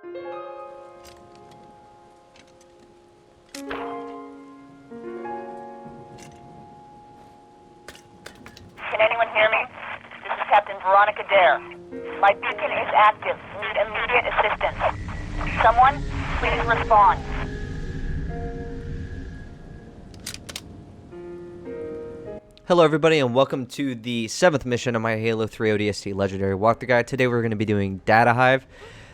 Can anyone hear me? This is Captain Veronica Dare. My beacon is active. Need immediate assistance. Someone, please respond. Hello everybody and welcome to the 7th mission of my Halo 3 ODST Legendary Walkthrough Guide. Today we're going to be doing Data Hive.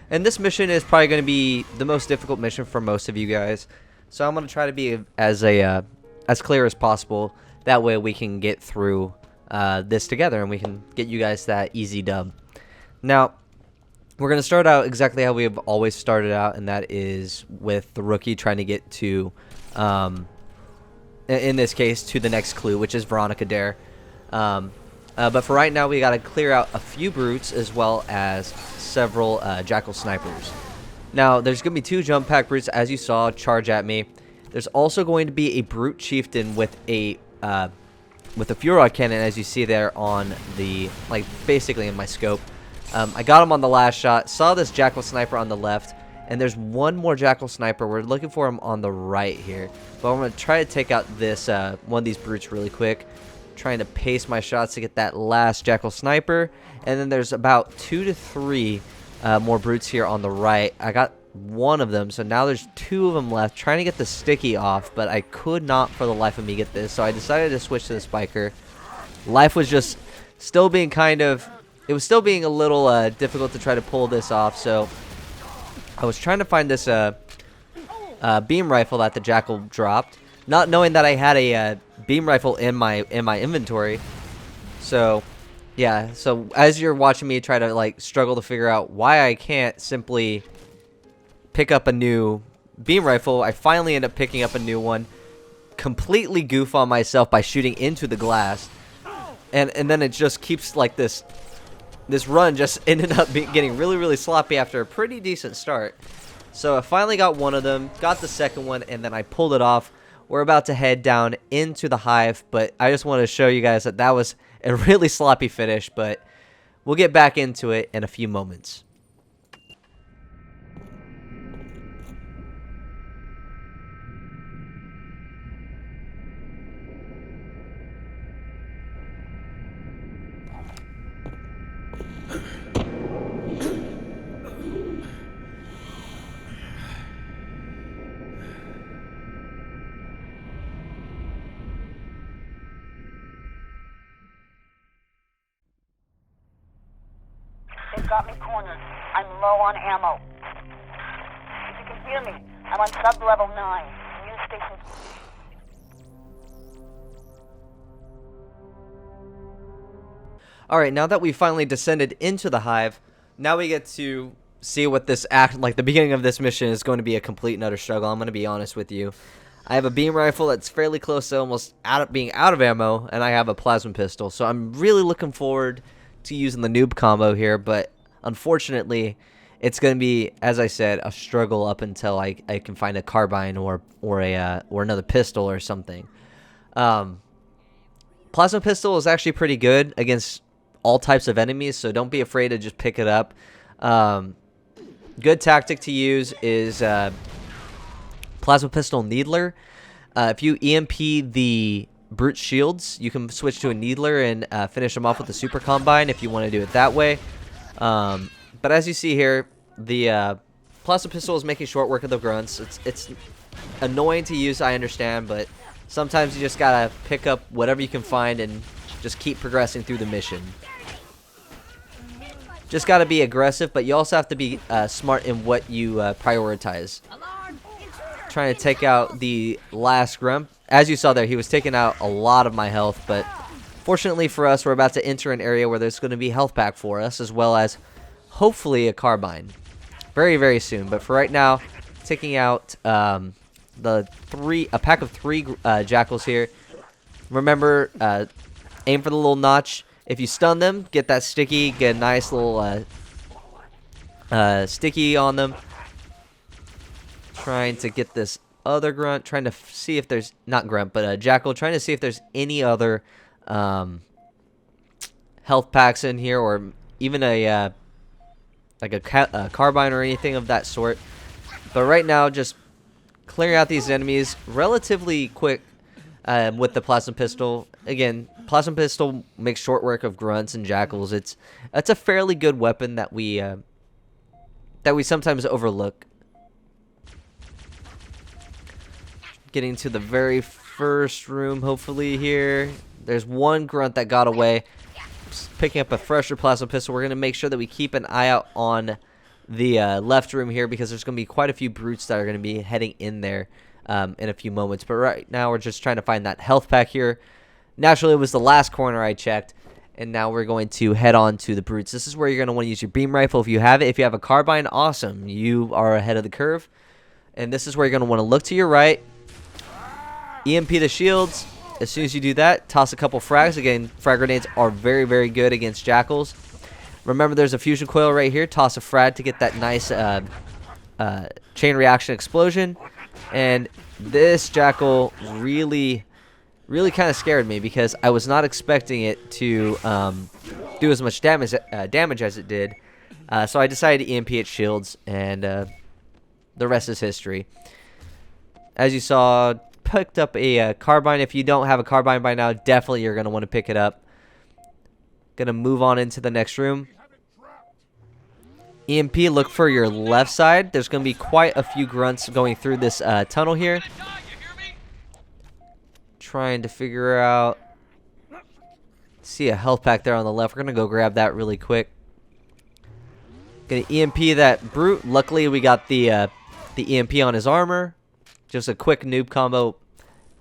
And this mission is probably going to be the most difficult mission for most of you guys. So I'm going to try to be as clear as possible. That way we can get through this together and we can get you guys that easy dub. Now, we're going to start out exactly how we have always started out, and that is with the rookie trying to get to, in this case, to the next clue, which is Veronica Dare. But for right now, we got to clear out a few brutes as well as several jackal snipers. Now, there's going to be 2 jump pack brutes, as you saw, charge at me. There's also going to be a brute chieftain with a Furod cannon, as you see there on the, like, basically in my scope. I got him on the last shot, saw this jackal sniper on the left, and there's one more jackal sniper. We're looking for him on the right here. But I'm going to try to take out this one of these brutes really quick, trying to pace my shots to get that last jackal sniper. And then there's about 2 to 3 more brutes here on the right. I got one of them, so now there's 2 of them left, trying to get the sticky off, but I could not for the life of me get this, so I decided to switch to the spiker. Life was just still being it was still being a little difficult to try to pull this off, so I was trying to find this beam rifle that the jackal dropped, not knowing that I had a beam rifle in my inventory. So yeah, so as you're watching me try to like struggle to figure out why I can't simply pick up a new beam rifle, I finally end up picking up a new one, completely goof on myself by shooting into the glass, and then it just keeps like this run just ended up getting really sloppy after a pretty decent start. So I finally got one of them, got the second one, and then I pulled it off. We're about to head down into the Hive, but I just wanted to show you guys that that was a really sloppy finish, but we'll get back into it in a few moments. They've got me cornered. I'm low on ammo. If you can hear me, I'm on sub-level 9. News station. Alright, now that we finally descended into the Hive, now we get to see what this like the beginning of this mission is going to be a complete and utter struggle. I'm going to be honest with you. I have a beam rifle that's fairly close to almost being out of ammo, and I have a plasma pistol. So I'm really looking forward to using the noob combo here, but unfortunately it's going to be, as I said, a struggle up until I can find a carbine or another pistol or something. Plasma pistol is actually pretty good against all types of enemies, so don't be afraid to just pick it up. Good tactic to use is plasma pistol needler. If you EMP the brute shields, you can switch to a needler and finish them off with a super combine if you want to do it that way. But as you see here, the plasma pistol is making short work of the grunts. It's annoying to use, I understand, but sometimes you just gotta pick up whatever you can find and just keep progressing through the mission. Just gotta be aggressive, but you also have to be smart in what you prioritize. Trying to take out the last grunt. As you saw there, he was taking out a lot of my health, but fortunately for us, we're about to enter an area where there's going to be a health pack for us, as well as hopefully a carbine very soon. But for right now, taking out a pack of 3 jackals here. Remember, aim for the little notch. If you stun them, get that sticky, get a nice little sticky on them. Trying to get this other grunt, trying to see if there's, not grunt, but a jackal, trying to see if there's any other health packs in here, or even a like a carbine or anything of that sort. But right now, just clearing out these enemies relatively quick with the plasma pistol. Again, plasma pistol makes short work of grunts and jackals. It's a fairly good weapon that we sometimes overlook. Getting to the very first room, hopefully here. There's one grunt that got away. Just picking up a fresher plasma pistol. We're going to make sure that we keep an eye out on the left room here, because there's going to be quite a few brutes that are going to be heading in there in a few moments. But right now we're just trying to find that health pack here. Naturally, it was the last corner I checked. And now we're going to head on to the brutes. This is where you're going to want to use your beam rifle if you have it. If you have a carbine, awesome. You are ahead of the curve. And this is where you're going to want to look to your right. EMP the shields. As soon as you do that, toss a couple frags. Again, frag grenades are very, very good against jackals. Remember, there's a fusion coil right here. Toss a frag to get that nice chain reaction explosion. And this jackal really kind of scared me, because I was not expecting it to do as much damage as it did. So I decided to EMP its shields, and the rest is history. As you saw, picked up a carbine. If you don't have a carbine by now, definitely you're going to want to pick it up. Gonna move on into the next room. EMP, look for your left side. There's going to be quite a few grunts going through this tunnel here. Trying to figure out. See a health pack there on the left. We're going to go grab that really quick. Gonna EMP that brute. Luckily, we got the EMP on his armor. Just a quick noob combo.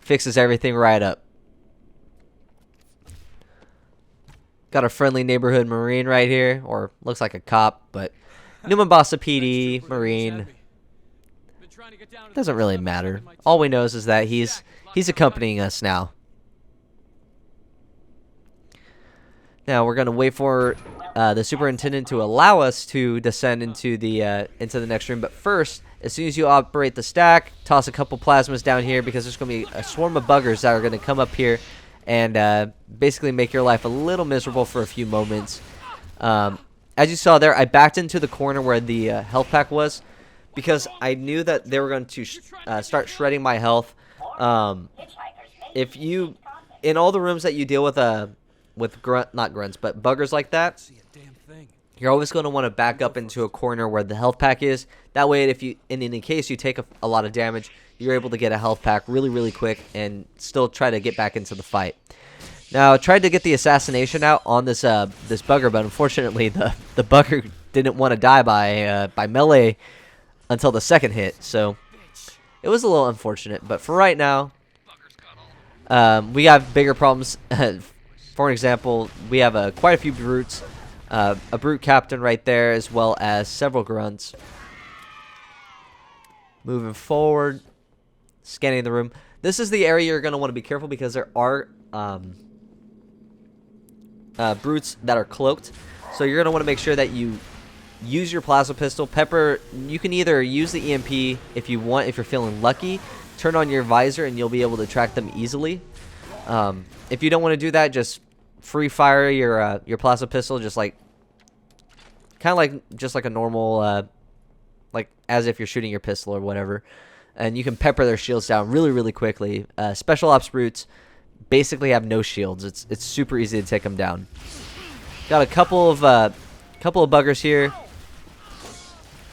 Fixes everything right up. Got a friendly neighborhood Marine right here. Or looks like a cop, but Numabasa PD, Marine. Doesn't really matter. All we know is that he's accompanying us now. Now we're gonna wait for the superintendent to allow us to descend into the next room. But first, as soon as you operate the stack, toss a couple plasmas down here, because there's gonna be a swarm of buggers that are gonna come up here and basically make your life a little miserable for a few moments. As you saw there, I backed into the corner where the health pack was, because I knew that they were going to start shredding my health. If you, in all the rooms that you deal with not grunts, but buggers like that, you're always going to want to back up into a corner where the health pack is. That way, if you, in any case you take a lot of damage, you're able to get a health pack really quick and still try to get back into the fight. Now, I tried to get the assassination out on this this bugger, but unfortunately, the bugger didn't want to die by melee until the second hit, so it was a little unfortunate. But for right now, we have bigger problems. For an example, we have quite a few brutes, a brute captain right there, as well as several grunts. Moving forward, scanning the room. This is the area you're going to want to be careful, because there are brutes that are cloaked. So you're going to want to make sure that you use your plasma pistol. Pepper, you can either use the EMP if you want, if you're feeling lucky. Turn on your visor and you'll be able to track them easily. If you don't want to do that, just free fire your plasma pistol, just like a normal, like as if you're shooting your pistol or whatever. And you can pepper their shields down really quickly. Special ops brutes basically have no shields. It's super easy to take them down. Got a couple of buggers here.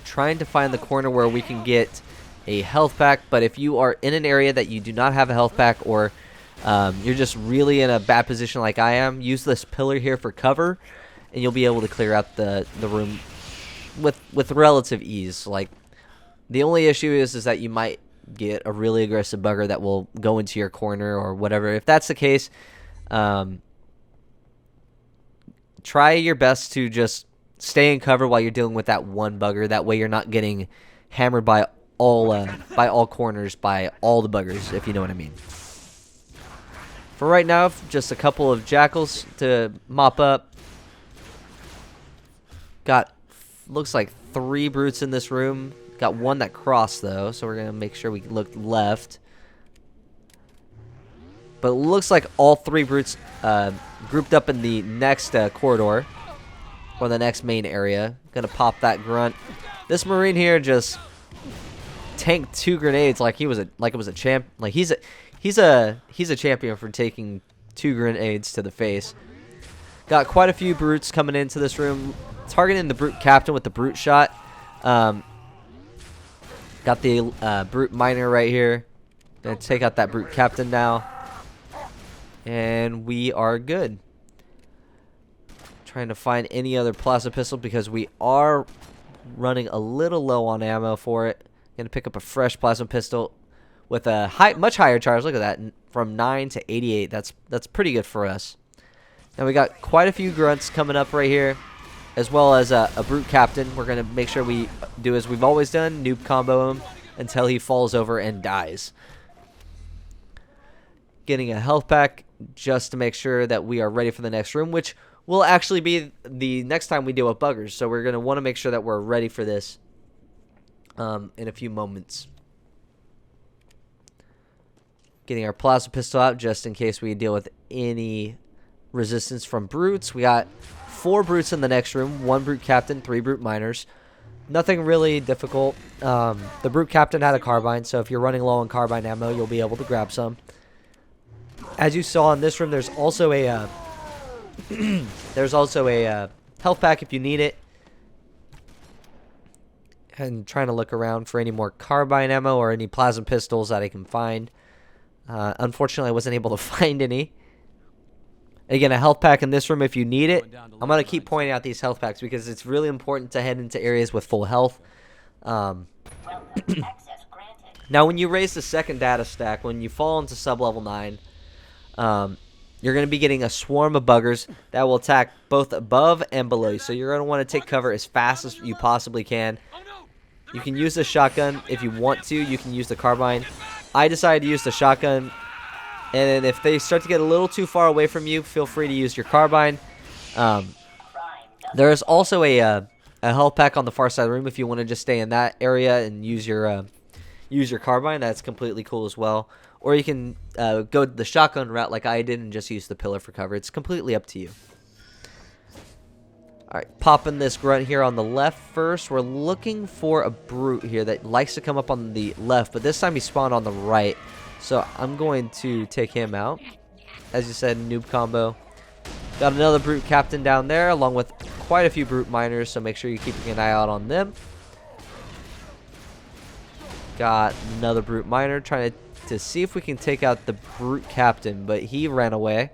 Trying to find the corner where we can get a health pack, but if you are in an area that you do not have a health pack, or you're just really in a bad position like I am, use this pillar here for cover, and you'll be able to clear out the room with relative ease. Like, the only issue is that you might get a really aggressive bugger that will go into your corner or whatever. If that's the case, try your best to just stay in cover while you're dealing with that one bugger. That way you're not getting hammered by all corners by all the buggers, if you know what I mean. For right now, just a couple of jackals to mop up. Got, looks like 3 brutes in this room. Got one that crossed, though, so we're going to make sure we look left. But it looks like all 3 brutes grouped up in the next corridor, or the next main area. Gonna pop that grunt. This Marine here just tanked 2 grenades like it was a champ. Like he's a champion for taking 2 grenades to the face. Got quite a few brutes coming into this room, targeting the brute captain with the brute shot. Got the brute miner right here. Gonna take out that brute captain now, and we are good. Trying to find any other plasma pistol because we are running a little low on ammo for it. Gonna pick up a fresh plasma pistol with a much higher charge. Look at that, from 9 to 88. That's pretty good for us. Now we got quite a few grunts coming up right here, as well as a brute captain. We're gonna make sure we do as we've always done, noob combo him until he falls over and dies. Getting a health pack just to make sure that we are ready for the next room, which will actually be the next time we deal with buggers. So we're gonna want to make sure that we're ready for this in a few moments. Getting our plasma pistol out just in case we deal with any resistance from brutes. We got 4 brutes in the next room, 1 brute captain, 3 brute miners. Nothing really difficult. The brute captain had a carbine, so if you're running low on carbine ammo, you'll be able to grab some. As you saw in this room, there's also a health pack if you need it. And trying to look around for any more carbine ammo or any plasma pistols that I can find. Unfortunately, I wasn't able to find any. Again, a health pack in this room if you need it. I'm going to keep pointing out these health packs because it's really important to head into areas with full health. Now, when you raise the second data stack, when you fall into sub-level 9, you're going to be getting a swarm of buggers that will attack both above and below you. So you're going to want to take cover as fast as you possibly can. You can use the shotgun if you want to. You can use the carbine. I decided to use the shotgun. And then if they start to get a little too far away from you, feel free to use your carbine. There is also a health pack on the far side of the room if you want to just stay in that area and use your carbine. That's completely cool as well. Or you can go the shotgun route like I did and just use the pillar for cover. It's completely up to you. Alright, popping this grunt here on the left first. We're looking for a brute here that likes to come up on the left, but this time he spawned on the right. So I'm going to take him out. As you said, noob combo. Got another brute captain down there along with quite a few brute miners, so make sure you're keeping an eye out on them. Got another brute miner trying to see if we can take out the brute captain, but he ran away.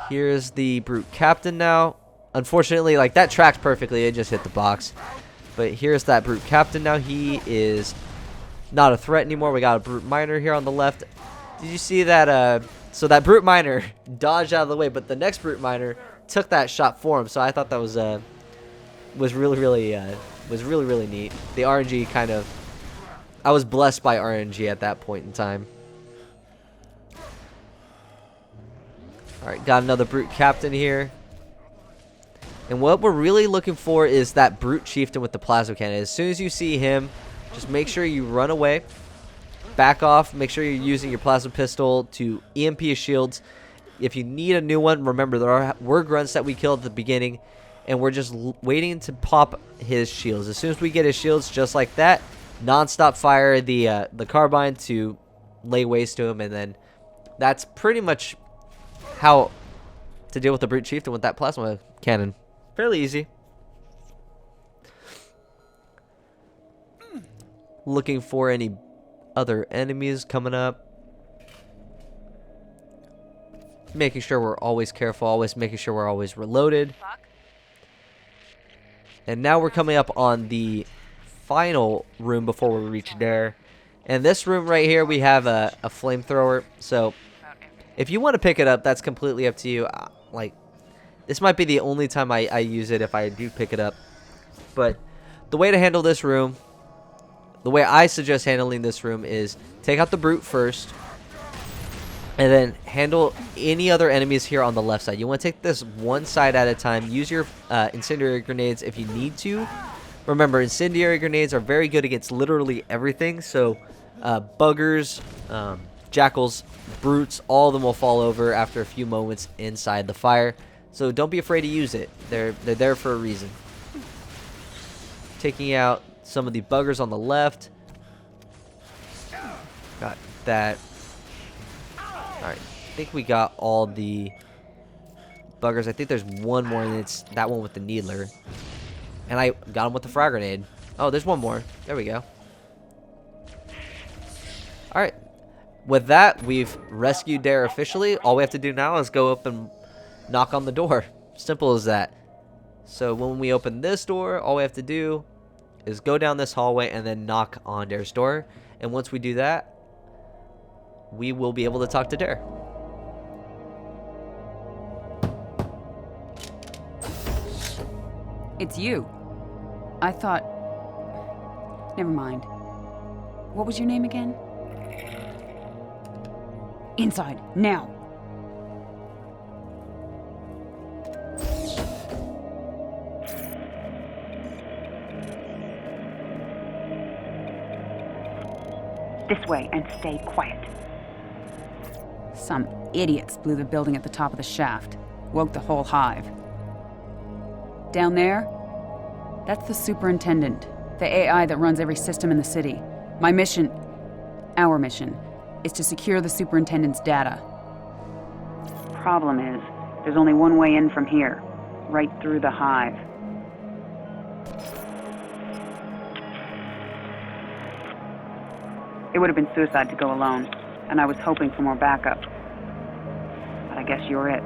Here's the brute captain now. Unfortunately, like, that tracks perfectly. It just hit the box. But here's that brute captain now. He is not a threat anymore. We got a brute miner here on the left. Did you see that? So that brute miner dodged out of the way, but the next brute miner took that shot for him. So I thought that was really neat. The RNG kind of, I was blessed by RNG at that point in time. Alright, got another brute captain here. And what we're really looking for is that brute chieftain with the plasma cannon. As soon as you see him, just make sure you run away. Back off. Make sure you're using your plasma pistol to EMP his shields. If you need a new one, remember there were grunts that we killed at the beginning. And we're just waiting to pop his shields. As soon as we get his shields, just like that, non-stop fire the carbine to lay waste to him. And then that's pretty much how to deal with the brute chieftain with that plasma cannon. Fairly easy. Looking for any other enemies coming up. Making sure we're always careful, always making sure we're always reloaded. And now we're coming up on the final room before we reach there. And this room right here, we have a flamethrower. So if you want to pick it up, that's completely up to you. Like, this might be the only time I use it if I do pick it up. But the way to handle this room, the way I suggest handling this room is take out the brute first. And then handle any other enemies here on the left side. You want to take this one side at a time. Use your incendiary grenades if you need to. Remember, incendiary grenades are very good against literally everything. So, buggers, jackals, brutes, all of them will fall over after a few moments inside the fire. So don't be afraid to use it. They're there for a reason. Taking out some of the buggers on the left. Got that. Alright, I think we got all the buggers. I think there's one more, and it's that one with the needler. And I got him with the frag grenade. Oh, there's one more. There we go. Alright. With that, we've rescued Dare officially. All we have to do now is go up and knock on the door. Simple as that. So when we open this door, all we have to do is go down this hallway and then knock on Dare's door. And once we do that, we will be able to talk to Dare. It's you. I thought... Never mind. What was your name again? Inside, now! This way, and stay quiet. Some idiots blew the building at the top of the shaft. Woke the whole hive. Down there? That's the superintendent. The AI that runs every system in the city. My mission, our mission, is to secure the superintendent's data. Problem is, there's only one way in from here. Right through the hive. It would have been suicide to go alone, and I was hoping for more backup. But I guess you're it.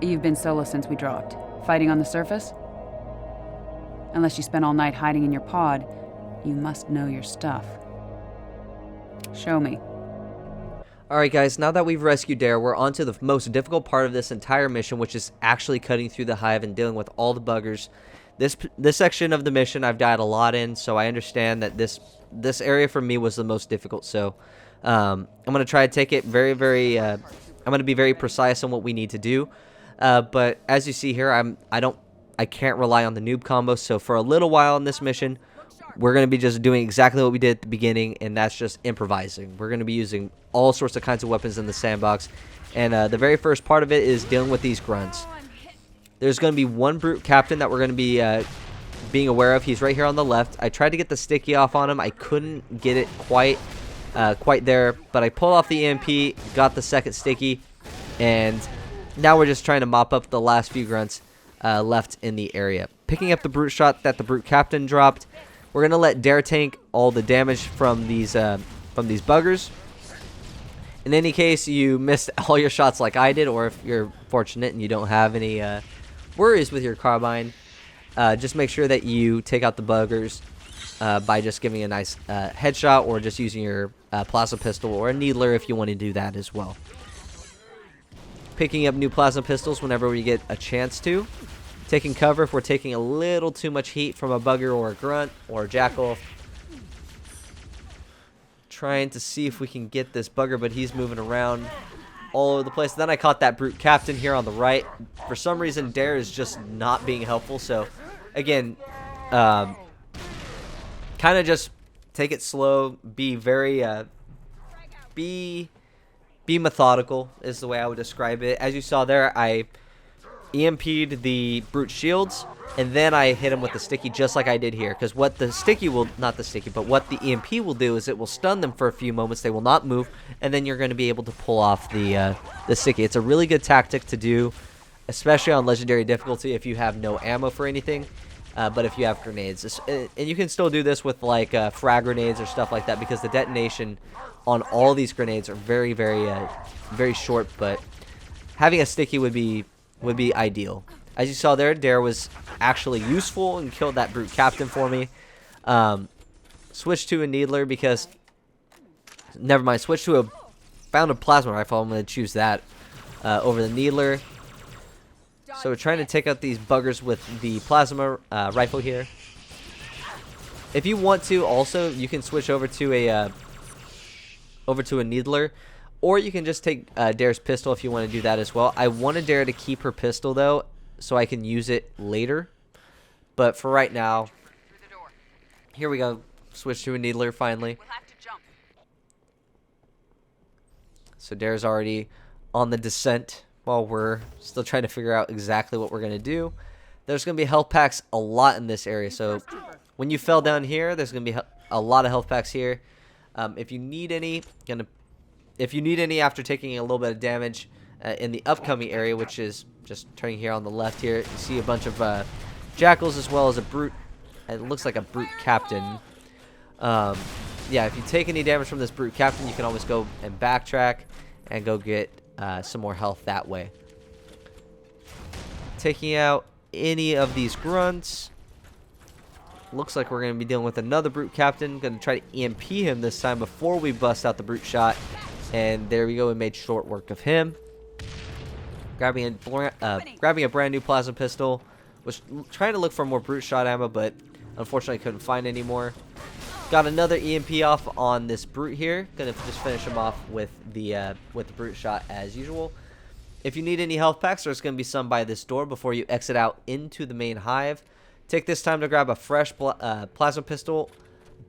You've been solo since we dropped. Fighting on the surface? Unless you spent all night hiding in your pod, you must know your stuff. Show me. Alright guys, now that we've rescued Dare, we're on to the most difficult part of this entire mission, which is actually cutting through the hive and dealing with all the buggers. This section of the mission I've died a lot in, so I understand that this area for me was the most difficult. So I'm going to try to take it very, I'm going to be very precise on what we need to do. But as you see here, I can't rely on the noob combo. So for a little while in this mission, we're going to be just doing exactly what we did at the beginning, and that's just improvising. We're going to be using all sorts of kinds of weapons in the sandbox. And the very first part of it is dealing with these grunts. There's going to be one brute captain that we're going to be being aware of. He's right here on the left. I tried to get the sticky off on him. I couldn't get it quite there, but I pulled off the EMP, got the second sticky, and now we're just trying to mop up the last few grunts left in the area. Picking up the brute shot that the brute captain dropped. We're going to let Dare tank all the damage from these buggers. In any case you missed all your shots like I did, or if you're fortunate and you don't have any worries with your carbine, just make sure that you take out the buggers by just giving a nice headshot, or just using your plasma pistol or a needler if you want to do that as well. Picking up new plasma pistols whenever we get a chance to. Taking cover if we're taking a little too much heat from a bugger or a grunt or a jackal. Trying to see if we can get this bugger, but he's moving around all over the place. Then I caught that brute captain here on the right. For some reason, Dare is just not being helpful. So, again, kind of just take it slow. Be very, be methodical is the way I would describe it. As you saw there, I EMP'd the brute shields, and then I hit him with the sticky just like I did here. Because what the sticky will, not the sticky, but what the EMP will do is it will stun them for a few moments. They will not move, and then you're going to be able to pull off the sticky. It's a really good tactic to do, especially on legendary difficulty if you have no ammo for anything. But if you have grenades, and you can still do this with like frag grenades or stuff like that, because the detonation on all these grenades are very, very short. But having a sticky would be ideal. As you saw there, Dare was actually useful and killed that brute captain for me. Switched to a needler because, never mind. Switched to found a plasma rifle. I'm going to choose that over the needler. So we're trying to take out these buggers with the plasma rifle here. If you want to, also you can switch over to a needler, or you can just take Dare's pistol if you want to do that as well. I wanted Dare to keep her pistol though, so I can use it later. But for right now, here we go. Switch to a needler finally. So Dare's already on the descent. while we're still trying to figure out exactly what we're going to do. There's going to be health packs a lot in this area. So when you fell down here, there's going to be a lot of health packs here. If you need any, after taking a little bit of damage in the upcoming area, which is just turning here on the left here, you see a bunch of jackals as well as a brute. It looks like a brute captain. Yeah, if you take any damage from this brute captain, you can always go and backtrack and go get some more health that way. Taking out any of these grunts. Looks like we're going to be dealing with another brute captain. Going to try to EMP him this time before we bust out the brute shot. And there we go. We made short work of him. Grabbing a brand new plasma pistol. Was trying to look for more brute shot ammo, but unfortunately couldn't find any more. Got another EMP off on this brute here. Gonna just finish him off with the brute shot as usual. If you need any health packs, there's gonna be some by this door before you exit out into the main hive. Take this time to grab a fresh plasma pistol,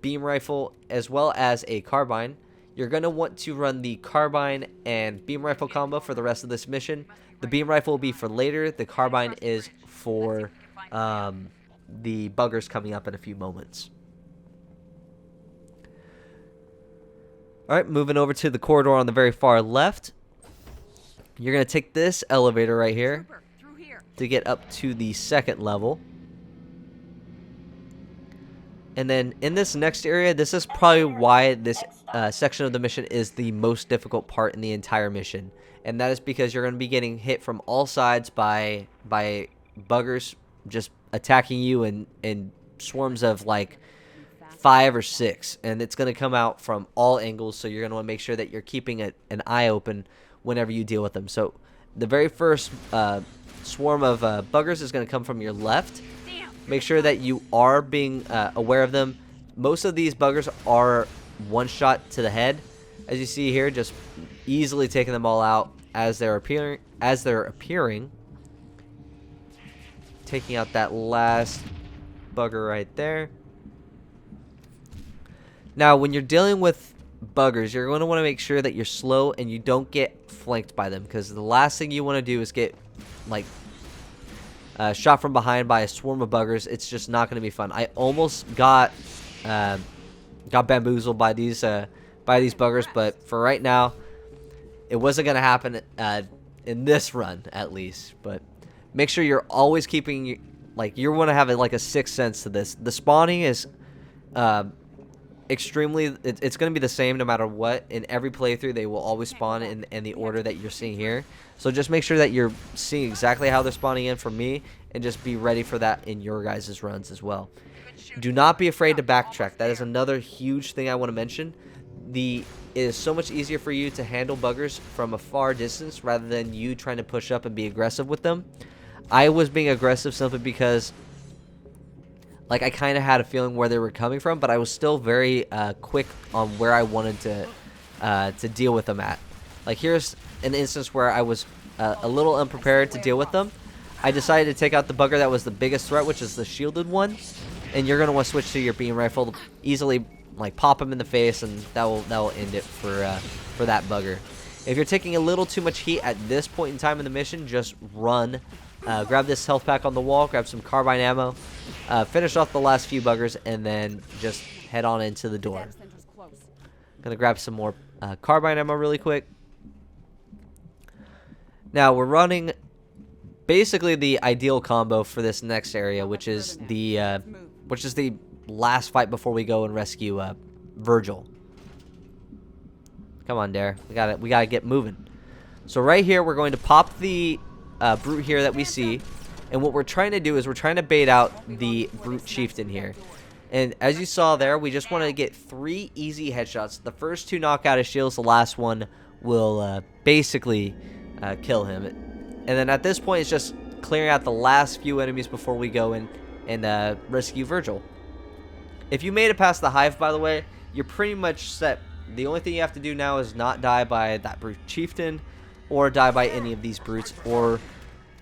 beam rifle, as well as a carbine. You're gonna want to run the carbine and beam rifle combo for the rest of this mission. The beam rifle will be for later. The carbine is for the buggers coming up in a few moments. Alright, moving over to the corridor on the very far left. You're going to take this elevator right here to get up to the second level. And then in this next area, this is probably why this section of the mission is the most difficult part in the entire mission. And that is because you're going to be getting hit from all sides by buggers just attacking you in swarms of like 5 or 6, and it's going to come out from all angles, so you're going to want to make sure that you're keeping an eye open whenever you deal with them. So the very first swarm of buggers is going to come from your left. Make sure that you are being aware of them. Most of these buggers are one shot to the head, as you see here, just easily taking them all out as they're appearing. Taking out that last bugger right there. Now, when you're dealing with buggers, you're going to want to make sure that you're slow and you don't get flanked by them, because the last thing you want to do is get like shot from behind by a swarm of buggers. It's just not going to be fun. I almost got bamboozled by these buggers, but for right now, it wasn't going to happen in this run at least. But make sure you're always keeping you want to have like a sixth sense to this. The spawning is extremely, it's going to be the same no matter what. In every playthrough, they will always spawn in the order that you're seeing here. So just make sure that you're seeing exactly how they're spawning in for me, and just be ready for that in your guys' runs as well. Do not be afraid to backtrack. That is another huge thing I want to mention. It is so much easier for you to handle buggers from a far distance rather than you trying to push up and be aggressive with them. I was being aggressive simply because I kind of had a feeling where they were coming from, but I was still very quick on where I wanted to deal with them at. Like, here's an instance where I was a little unprepared to deal with them. I decided to take out the bugger that was the biggest threat, which is the shielded one. And you're going to want to switch to your beam rifle to easily pop him in the face, and that will end it for that bugger. If you're taking a little too much heat at this point in time in the mission, just run. Grab this health pack on the wall, grab some carbine ammo, finish off the last few buggers, and then just head on into the door. Gonna grab some more carbine ammo really quick. Now we're running basically the ideal combo for this next area, which is the last fight before we go and rescue Virgil. Come on, Dare. We gotta get moving. So right here, we're going to pop the brute here that we see, and what we're trying to do is we're trying to bait out the brute chieftain here. And as you saw there, we just want to get 3 easy headshots. The first 2 knock out his shields. The last one will basically kill him. And then at this point, it's just clearing out the last few enemies before we go in and rescue Virgil. If you made it past the Hive, by the way, you're pretty much set. The only thing you have to do now is not die by that brute chieftain, or die by any of these brutes, or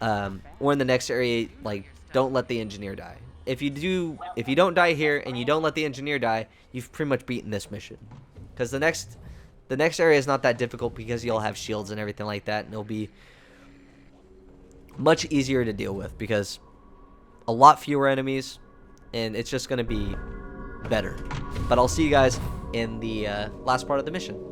in the next area, don't let the engineer die. If you don't die here and you don't let the engineer die, you've pretty much beaten this mission. Because the next area is not that difficult, because you'll have shields and everything like that, and it'll be much easier to deal with because a lot fewer enemies, and it's just going to be better. But I'll see you guys in the last part of the mission.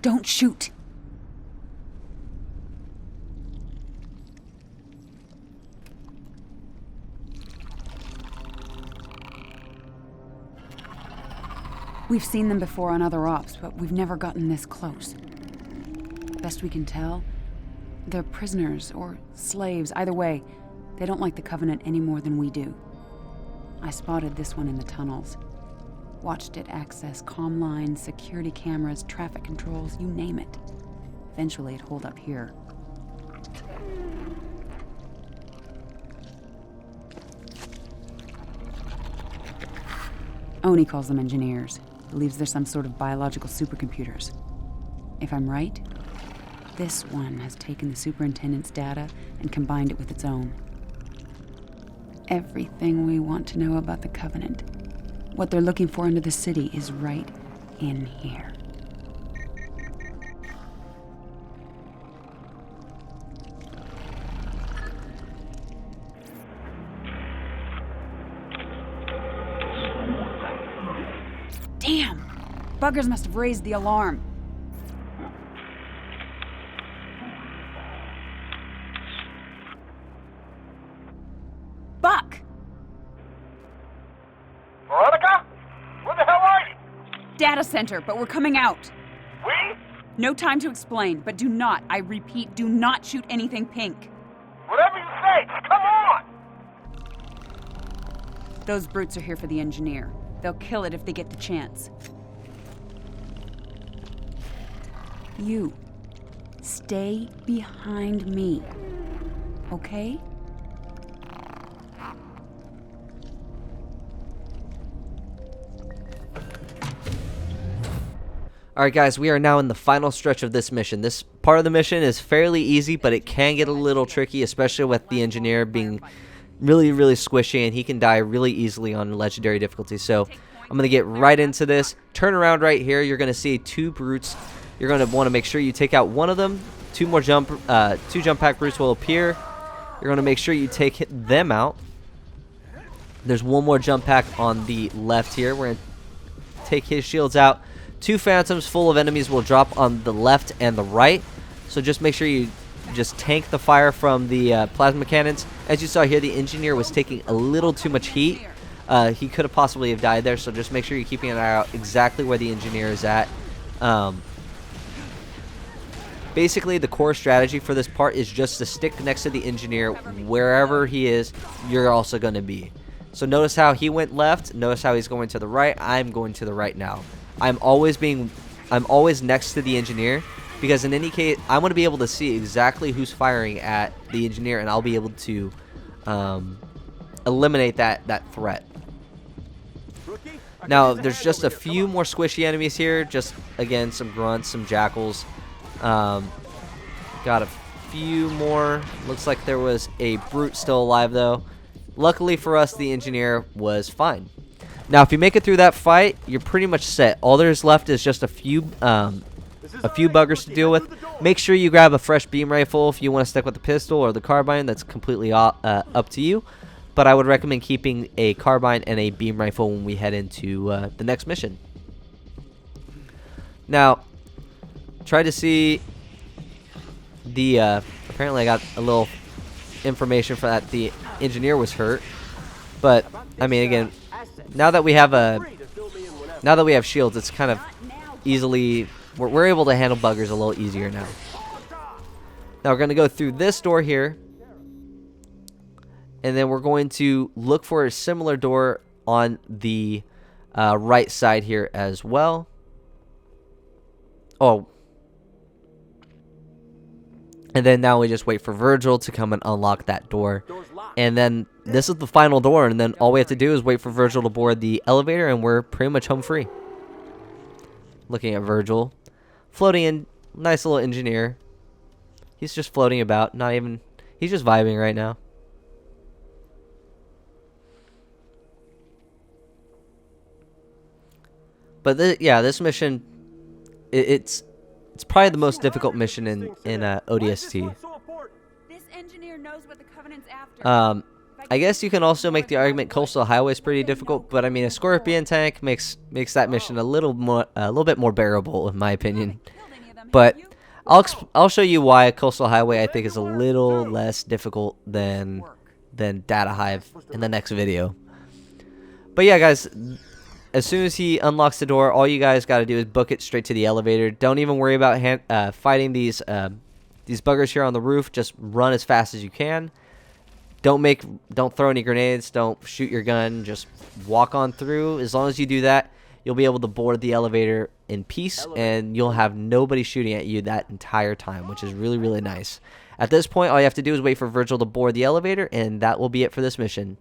Don't shoot. We've seen them before on other ops, but we've never gotten this close. Best we can tell, they're prisoners or slaves. Either way, they don't like the Covenant any more than we do. I spotted this one in the tunnels. Watched it access comm lines, security cameras, traffic controls, you name it. Eventually, it'd hold up here. Oni calls them engineers. Believes they're some sort of biological supercomputers. If I'm right, this one has taken the superintendent's data and combined it with its own. Everything we want to know about the Covenant, what they're looking for into the city, is right in here. Damn! Buggers must have raised the alarm. Buck! Veronica? Where the hell are you? Data center, but we're coming out. We? No time to explain, but do not, I repeat, do not shoot anything pink. Whatever you say, come on! Those brutes are here for the engineer. They'll kill it if they get the chance. You, stay behind me, okay? Alright guys, we are now in the final stretch of this mission. This part of the mission is fairly easy, but it can get a little tricky, especially with the engineer being really squishy, and he can die really easily on legendary difficulty. So I'm going to get right into this. Turn around right here. You're going to see two brutes. You're going to want to make sure you take out one of them. Two jump pack brutes will appear. You're going to make sure you take them out. There's one more jump pack on the left here. We're going to take his shields out. Two phantoms full of enemies will drop on the left and the right. So just make sure you just tank the fire from the plasma cannons. As you saw here, the engineer was taking a little too much heat. He could have possibly have died there, so just make sure you're keeping an eye out exactly where the engineer is at. Basically, the core strategy for this part is just to stick next to the engineer. Wherever he is, you're also going to be. So notice how he went left. Notice how he's going to the right. I'm going to the right now. I'm always next to the engineer, because in any case, I want to be able to see exactly who's firing at the engineer, and I'll be able to eliminate that threat. Now, there's just a few more squishy enemies here. Just, again, some grunts, some jackals. Got a few more. Looks like there was a brute still alive, though. Luckily for us, the engineer was fine. Now, if you make it through that fight, you're pretty much set. All there's left is just a few buggers to deal with. Make sure you grab a fresh beam rifle if you want to stick with the pistol or the carbine. That's completely up to you. But I would recommend keeping a carbine and a beam rifle when we head into the next mission. Now, try to see the... apparently I got a little information for that the engineer was hurt. But, I mean, again, now that we have shields, it's kind of easily... We're able to handle buggers a little easier now. Now we're going to go through this door here. And then we're going to look for a similar door on the right side here as well. Oh. And then now we just wait for Virgil to come and unlock that door. And then this is the final door, and then all we have to do is wait for Virgil to board the elevator, and we're pretty much home free. Looking at Virgil, floating in, nice little engineer. He's just floating about, not even, he's just vibing right now. But yeah, this mission, it's probably the most difficult mission in ODST. This engineer knows what the Covenant's after. I guess you can also make the argument Coastal Highway is pretty difficult, but I mean a Scorpion tank makes that mission a little bit more bearable in my opinion. But I'll show you why Coastal Highway I think is a little less difficult than Data Hive in the next video. But yeah, guys, as soon as he unlocks the door, all you guys got to do is book it straight to the elevator. Don't even worry about fighting these buggers here on the roof. Just run as fast as you can. Don't throw any grenades. Don't shoot your gun. Just walk on through. As long as you do that, you'll be able to board the elevator in peace, and you'll have nobody shooting at you that entire time, which is really, really nice. At this point, all you have to do is wait for Virgil to board the elevator, and that will be it for this mission.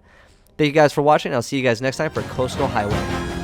Thank you guys for watching. I'll see you guys next time for Coastal Highway.